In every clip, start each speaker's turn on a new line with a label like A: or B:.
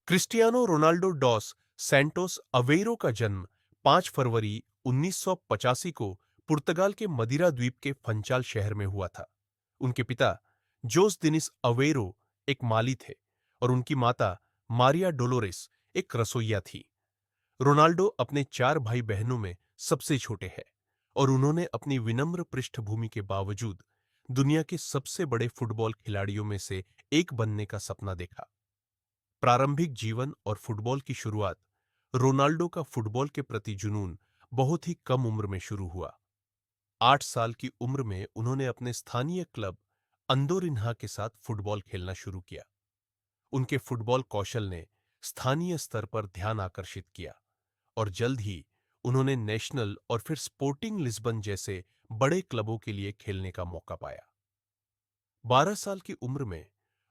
A: Cristiano Ronaldo dos Santos Aveiro का जन्म 5 फरवरी 1985 को पुर्तगाल के मदिरा द्वीप के फंचाल शहर में हुआ था। उनके पिता जोस दिनिस अवेरो एक माली थे और उनकी माता मारिया डोलोरेस एक रसोइया थी। रोनाल्डो अपने 4 भाई बहनों में सबसे छोटे हैं और उन्होंने अपनी विनम्र पृष्ठभूमि के बावजूद दुनिया के सबसे बड़े फुटबॉल खिलाड़ियों में से एक बनने का सपना देखा। प्रारंभिक जीवन और फुटबॉल की शुरुआत रोनाल्डो का फुटबॉल के प्रति जुनून बहुत ही कम उम्र में शुरू हुआ। 8 साल की उम्र में उन्होंने अपने स्थानीय क्लब अंदोरिन्हा के साथ फुटबॉल खेलना शुरू किया। उनके फुटबॉल कौशल ने स्थानीय स्तर पर ध्यान आकर्षित किया और जल्द ही उन्होंने नेशनल और फिर स्पोर्टिंग लिस्बन जैसे बड़े क्लबों के लिए खेलने का मौका पाया। 12 साल की उम्र में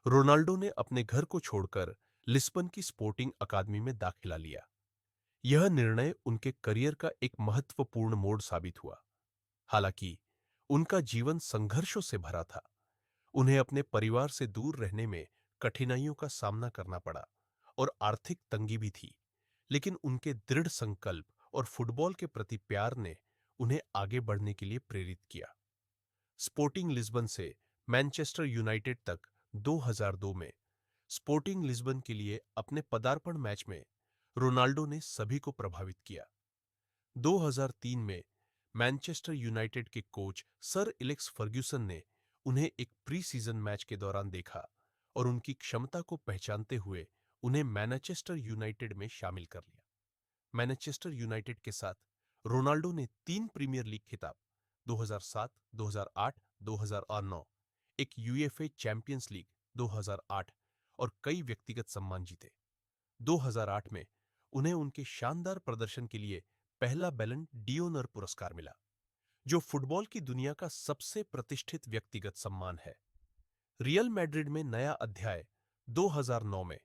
A: रोनाल्डो ने अपने घर को छोड़कर लिस्बन की स्पोर्टिंग अकादमी में दाखिला लिया। यह निर्णय उनके करियर का एक महत्वपूर्ण मोड़ साबित हुआ। हालांकि उनका जीवन संघर्षों से भरा था। उन्हें अपने परिवार से दूर रहने में कठिनाइयों का सामना करना पड़ा और आर्थिक तंगी भी थी, लेकिन उनके दृढ़ संकल्प और फुटबॉल के प्रति प्यार ने उन्हें आगे बढ़ने के लिए प्रेरित किया। स्पोर्टिंग लिस्बन से मैनचेस्टर यूनाइटेड तक 2002 में स्पोर्टिंग लिस्बन के लिए अपने पदार्पण मैच में रोनाल्डो ने सभी को प्रभावित किया। 2003 में मैनचेस्टर यूनाइटेड के कोच सर एलेक्स फर्ग्यूसन ने उन्हें एक प्री सीजन मैच के दौरान देखा और उनकी क्षमता को पहचानते हुए उन्हें मैनचेस्टर यूनाइटेड में शामिल कर लिया। मैनचेस्टर यूनाइटेड के साथ रोनाल्डो ने 3 प्रीमियर लीग खिताब 2007, 2008, 2009, एक यूएफए चैंपियंस लीग 2008 और कई व्यक्तिगत सम्मान जीते। 2008 में उन्हें उनके शानदार प्रदर्शन के लिए पहला बैलन डिओनर पुरस्कार मिला, जो फुटबॉल की दुनिया का सबसे प्रतिष्ठित व्यक्तिगत सम्मान है। रियल मैड्रिड में नया अध्याय 2009 में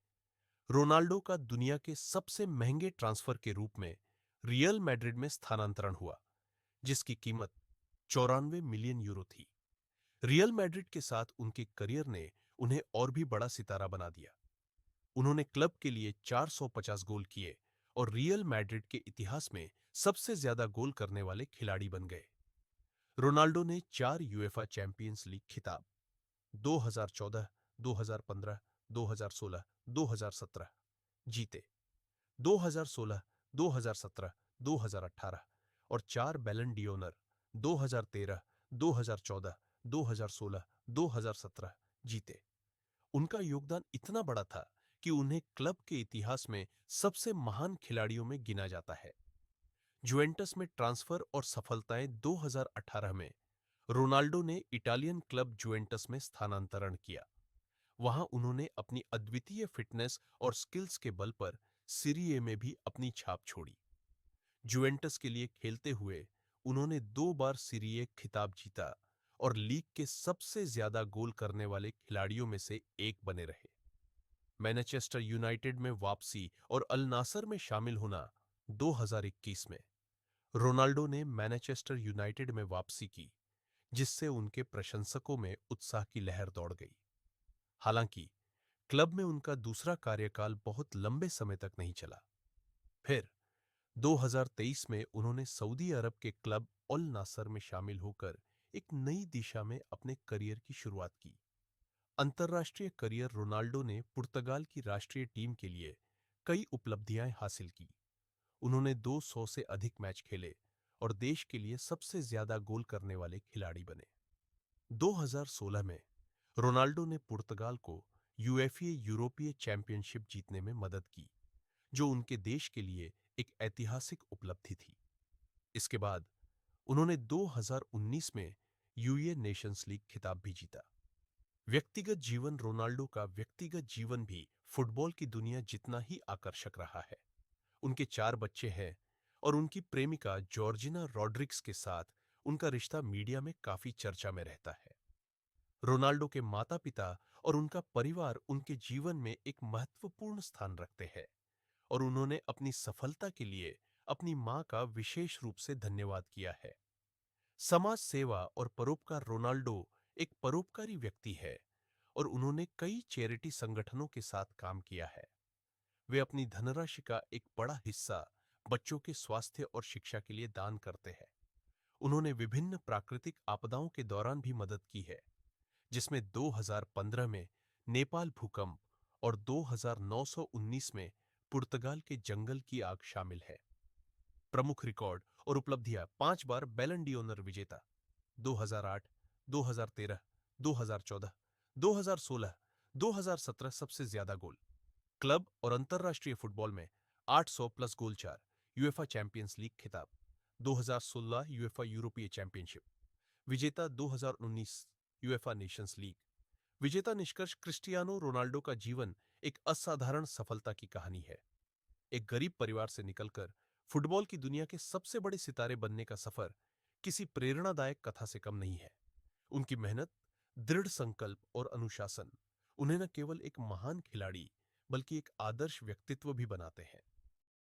A: रोनाल्डो का दुनिया के सबसे महंगे ट्रांसफर के रूप में रियल मैड्रिड में स्थानांतरण हुआ, जिसकी कीमत 94 मिलियन यूरो थी। रियल मैड्रिड के साथ उनके करियर ने उन्हें और भी बड़ा सितारा बना दिया। उन्होंने क्लब के लिए 450 गोल किए और रियल मैड्रिड के इतिहास में सबसे ज्यादा गोल करने वाले खिलाड़ी बन गए। रोनाल्डो ने 4 यूएफा चैंपियंस लीग खिताब 2014, 2015, 2016, 2017 जीते। 2016, 2017, 2018 और 4 बैलन डिओनर 2013, 2014, 2016, 2017 जीते। उनका योगदान इतना बड़ा था कि उन्हें क्लब के इतिहास में सबसे महान खिलाड़ियों में गिना जाता है। जुवेंटस में ट्रांसफर और सफलताएं 2018 में रोनाल्डो ने इटालियन क्लब जुवेंटस में स्थानांतरण किया। वहां उन्होंने अपनी अद्वितीय फिटनेस और स्किल्स के बल पर सीरी ए में भी अपनी छाप छोड़ी। जुवेंटस के लिए खेलते हुए उन्होंने 2 बार सीरी ए खिताब जीता और लीग के सबसे ज्यादा गोल करने वाले खिलाड़ियों में से एक बने रहे। मैनचेस्टर यूनाइटेड में वापसी और अल नासर में शामिल होना 2021 में रोनाल्डो ने मैनचेस्टर यूनाइटेड में वापसी की, जिससे उनके प्रशंसकों में उत्साह की लहर दौड़ गई। हालांकि क्लब में उनका दूसरा कार्यकाल बहुत लंबे समय तक नहीं चला। फिर 2023 में उन्होंने सऊदी अरब के क्लब अल नासर में शामिल होकर एक नई दिशा में अपने करियर की शुरुआत की। अंतर्राष्ट्रीय करियर रोनाल्डो ने पुर्तगाल की राष्ट्रीय टीम के लिए कई उपलब्धियां हासिल की। उन्होंने 200 से अधिक मैच खेले और देश के लिए सबसे ज्यादा गोल करने वाले खिलाड़ी बने। 2016 में रोनाल्डो ने पुर्तगाल को यूएफए यूरोपीय चैंपियनशिप जीतने में मदद की, जो उनके देश के लिए एक ऐतिहासिक उपलब्धि थी। इसके बाद उन्होंने 2019 में यूए नेशंस लीग खिताब भी जीता। व्यक्तिगत जीवन रोनाल्डो का व्यक्तिगत जीवन भी फुटबॉल की दुनिया जितना ही आकर्षक रहा है। उनके 4 बच्चे हैं और उनकी प्रेमिका जॉर्जिना रॉड्रिग्स के साथ उनका रिश्ता मीडिया में काफी चर्चा में रहता है। रोनाल्डो के माता-पिता और उनका परिवार उनके जीवन में एक महत्वपूर्ण स्थान रखते हैं और उन्होंने अपनी सफलता के लिए अपनी मां का विशेष रूप से धन्यवाद किया है। समाज सेवा और परोपकार रोनाल्डो एक परोपकारी व्यक्ति है और उन्होंने कई चैरिटी संगठनों के साथ काम किया है। वे अपनी धनराशि का एक बड़ा हिस्सा बच्चों के स्वास्थ्य और शिक्षा के लिए दान करते हैं। उन्होंने विभिन्न प्राकृतिक आपदाओं के दौरान भी मदद की है, जिसमें 2015 में नेपाल भूकंप और 2919 में पुर्तगाल के जंगल की आग शामिल है। प्रमुख रिकॉर्ड और उपलब्धियां: 5 बार बैलन डी ओनर विजेता, 2008, 2013, 2014, 2016, 2017 सबसे ज्यादा गोल। क्लब और अंतर्राष्ट्रीय फुटबॉल में 800 प्लस गोल, 4 यूएफा चैंपियंस लीग खिताब, 2016 यूएफा यूरोपीय चैंपियनशिप विजेता, 2019 यूएफा नेशंस लीग विजेता। निष्कर्ष: क्रिस्टियानो रोनाल्डो का जीवन एक असाधारण सफलता की कहानी है। एक गरीब परिवार से निकलकर फुटबॉल की दुनिया के सबसे बड़े सितारे बनने का सफर किसी प्रेरणादायक कथा से कम नहीं है। उनकी मेहनत, दृढ़ संकल्प और अनुशासन उन्हें न केवल एक महान खिलाड़ी बल्कि एक आदर्श व्यक्तित्व भी बनाते हैं।